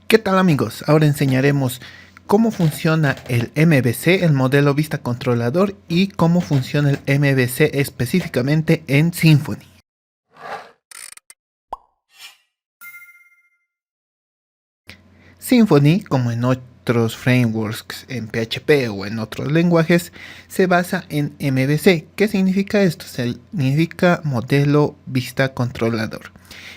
¿Qué tal amigos? Ahora enseñaremos cómo funciona el MVC, el modelo vista controlador, y cómo funciona el MVC específicamente en Symfony. Symfony, como en otros frameworks en PHP o en otros lenguajes, se basa en MVC. ¿Qué significa esto? Significa modelo vista controlador.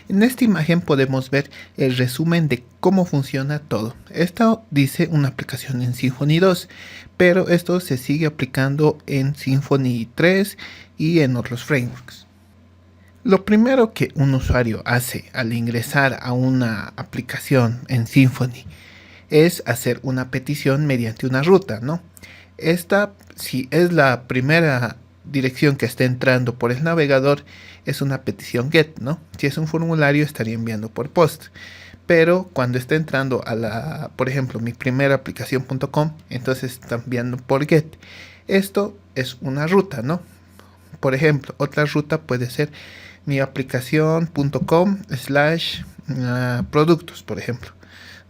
En esta imagen podemos ver el resumen de cómo funciona todo. Esto dice una aplicación en Symfony 2, pero esto se sigue aplicando en Symfony 3 y en otros frameworks. Lo primero que un usuario hace al ingresar a una aplicación en Symfony es hacer una petición mediante una ruta, ¿no? Esta, si es la primera dirección que está entrando por el navegador, es una petición GET, ¿no? Si es un formulario, estaría enviando por POST. Pero cuando está entrando a la, por ejemplo, mi primera aplicación.com, entonces está enviando por GET. Esto es una ruta, ¿no? Por ejemplo, otra ruta puede ser mi aplicación.com/productos, por ejemplo,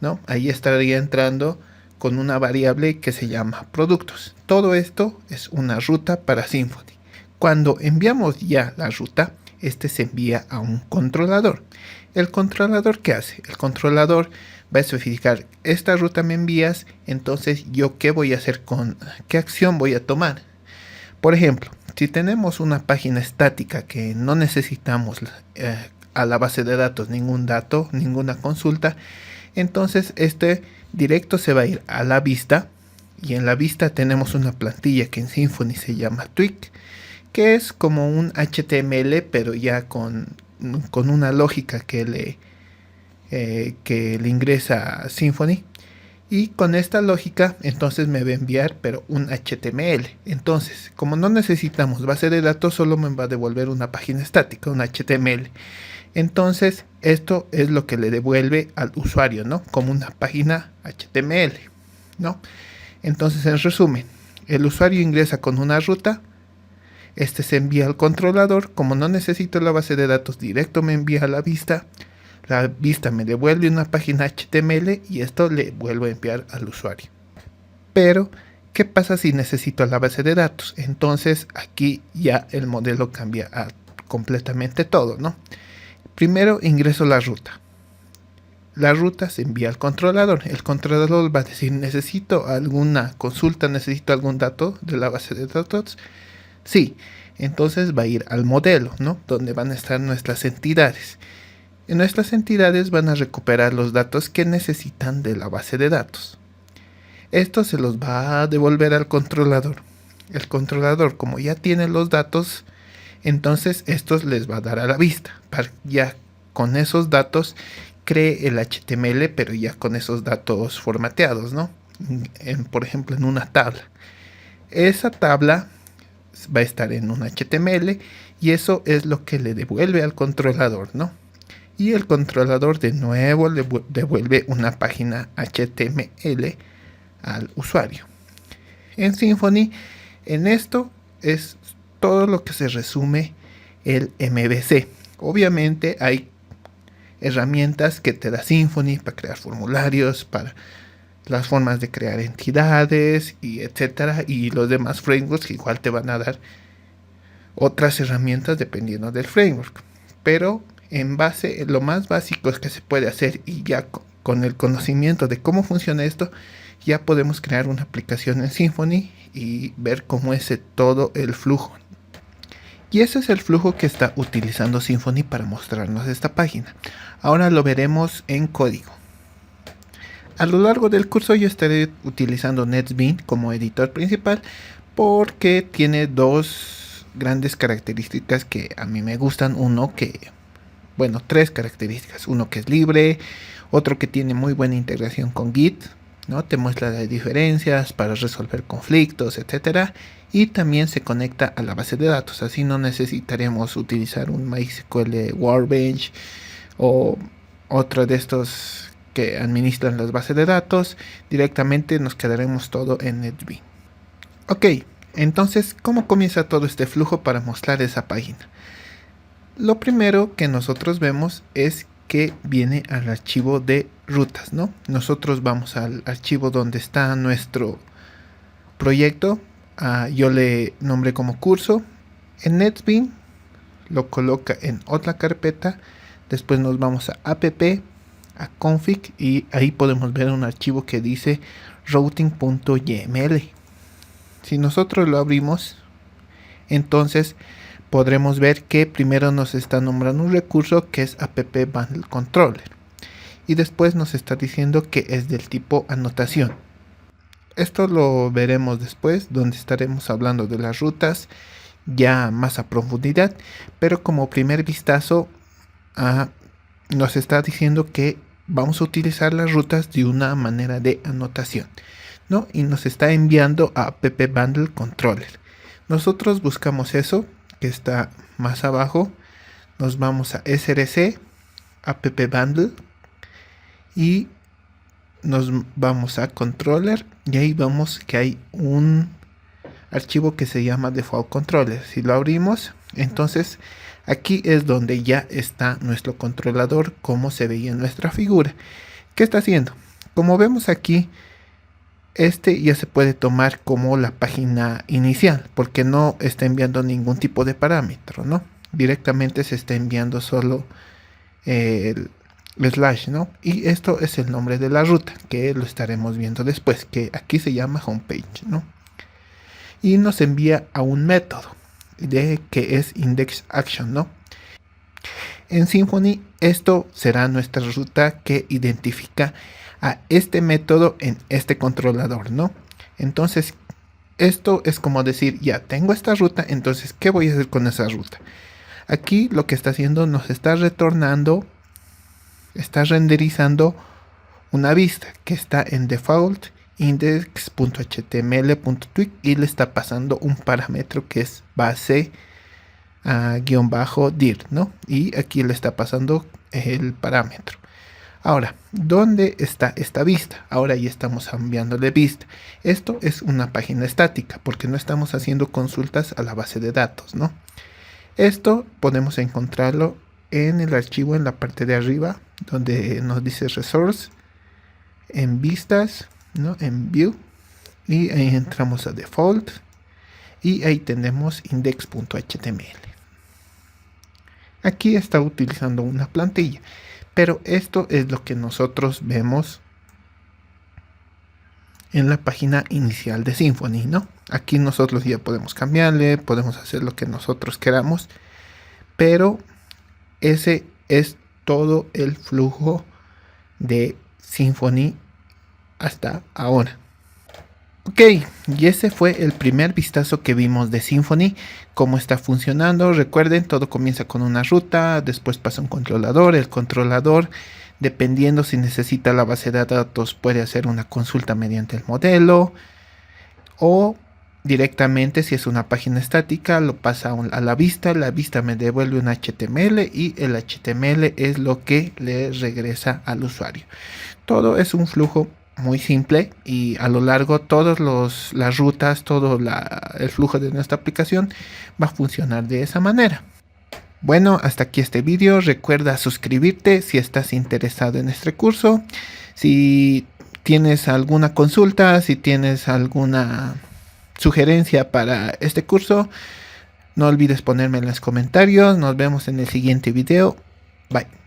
¿no? Ahí estaría entrando con una variable que se llama productos. Todo esto es una ruta para Symfony. Cuando enviamos ya la ruta, este se envía a un controlador. ¿El controlador qué hace? El controlador va a especificar: esta ruta me envías, entonces yo qué voy a hacer qué acción voy a tomar. Por ejemplo, si tenemos una página estática que no necesitamos a la base de datos ningún dato, ninguna consulta, entonces este directo se va a ir a la vista, y en la vista tenemos una plantilla que en Symfony se llama Tweak, que es como un HTML pero ya con una lógica que le ingresa a Symfony. Y con esta lógica entonces me va a enviar pero un HTML. Entonces, como no necesitamos base de datos, solo me va a devolver una página estática, un HTML. Entonces esto es lo que le devuelve al usuario, ¿no? Como una página HTML, ¿no? Entonces, en resumen, el usuario ingresa con una ruta, este se envía al controlador. Como no necesito la base de datos, directo me envía a la vista me devuelve una página HTML y esto le vuelvo a enviar al usuario. Pero, ¿qué pasa si necesito la base de datos? Entonces aquí ya el modelo cambia a completamente todo, ¿no? Primero ingreso la ruta. La ruta se envía al controlador. El controlador va a decir: necesito alguna consulta, necesito algún dato de la base de datos. Sí, entonces va a ir al modelo, ¿no? Donde van a estar nuestras entidades. En nuestras entidades van a recuperar los datos que necesitan de la base de datos. Esto se los va a devolver al controlador. El controlador, como ya tiene los datos, entonces estos les va a dar a la vista. Ya con esos datos cree el HTML, pero ya con esos datos formateados, ¿no? Por ejemplo, en una tabla. Esa tabla va a estar en un HTML y eso es lo que le devuelve al controlador, ¿no? Y el controlador de nuevo le devuelve una página HTML al usuario. En Symfony, en esto es todo lo que se resume el MVC. Obviamente hay herramientas que te da Symfony para crear formularios, para las formas de crear entidades y etcétera, y los demás frameworks que igual te van a dar otras herramientas dependiendo del framework. Pero en base, lo más básico es que se puede hacer, y ya con el conocimiento de cómo funciona esto, ya podemos crear una aplicación en Symfony y ver cómo es todo el flujo. Y ese es el flujo que está utilizando Symfony para mostrarnos esta página. Ahora lo veremos en código. A lo largo del curso yo estaré utilizando NetBeans como editor principal porque tiene dos grandes características que a mí me gustan. Tres características. Uno, que es libre. Otro, que tiene muy buena integración con Git, ¿no? Te muestra las diferencias para resolver conflictos, etcétera. Y también se conecta a la base de datos. Así no necesitaremos utilizar un MySQL Workbench o otro de estos que administran las bases de datos. Directamente nos quedaremos todo en NetBeans. Ok, entonces, ¿cómo comienza todo este flujo para mostrar esa página? Lo primero que nosotros vemos es que viene al archivo de rutas, ¿no? Nosotros vamos al archivo donde está nuestro proyecto. Yo le nombré como curso. En NetBeans lo coloca en otra carpeta. Después nos vamos a app, a config, y ahí podemos ver un archivo que dice routing.yml. Si nosotros lo abrimos, entonces podremos ver que primero nos está nombrando un recurso que es app bundle controller, y después nos está diciendo que es del tipo anotación. Esto lo veremos después, donde estaremos hablando de las rutas ya más a profundidad, pero como primer vistazo nos está diciendo que vamos a utilizar las rutas de una manera de anotación, ¿no? Y nos está enviando a app bundle controller. Nosotros buscamos eso que está más abajo, nos vamos a src app bundle y nos vamos a controller, y ahí vamos que hay un archivo que se llama default controller. Si lo abrimos, entonces aquí es donde ya está nuestro controlador, como se veía en nuestra figura. ¿Qué está haciendo? Como vemos aquí, este ya se puede tomar como la página inicial, porque no está enviando ningún tipo de parámetro, ¿no? Directamente se está enviando solo el slash, ¿no? Y esto es el nombre de la ruta, que lo estaremos viendo después, que aquí se llama homepage, ¿no? Y nos envía a un método que es index action, ¿no? En Symfony esto será nuestra ruta que identifica a este método en este controlador, ¿no? Entonces esto es como decir, ya tengo esta ruta, entonces ¿qué voy a hacer con esa ruta? Aquí lo que está haciendo, nos está retornando, está renderizando una vista que está en default index.html.twig y le está pasando un parámetro que es base -dir, ¿no? Y aquí le está pasando el parámetro. Ahora, ¿dónde está esta vista? Ahora ya estamos cambiándole vista. Esto es una página estática porque no estamos haciendo consultas a la base de datos, ¿no? Esto podemos encontrarlo en el archivo en la parte de arriba donde nos dice resource, en vistas, ¿no? En view, y ahí entramos a default y ahí tenemos index.html. Aquí está utilizando una plantilla, pero esto es lo que nosotros vemos en la página inicial de Symfony, ¿no? Aquí nosotros ya podemos cambiarle, podemos hacer lo que nosotros queramos, pero ese es todo el flujo de Symfony hasta ahora. Ok, y ese fue el primer vistazo que vimos de Symfony, cómo está funcionando. Recuerden, todo comienza con una ruta, después pasa un controlador. El controlador, dependiendo si necesita la base de datos, puede hacer una consulta mediante el modelo, o directamente, si es una página estática, lo pasa a la vista me devuelve un HTML y el HTML es lo que le regresa al usuario. Todo es un flujo muy simple y a lo largo todas las rutas, todo el flujo de nuestra aplicación va a funcionar de esa manera. Bueno, hasta aquí este vídeo. Recuerda suscribirte si estás interesado en este curso. Si tienes alguna consulta, si tienes alguna sugerencia para este curso, no olvides ponerme en los comentarios. Nos vemos en el siguiente video. Bye.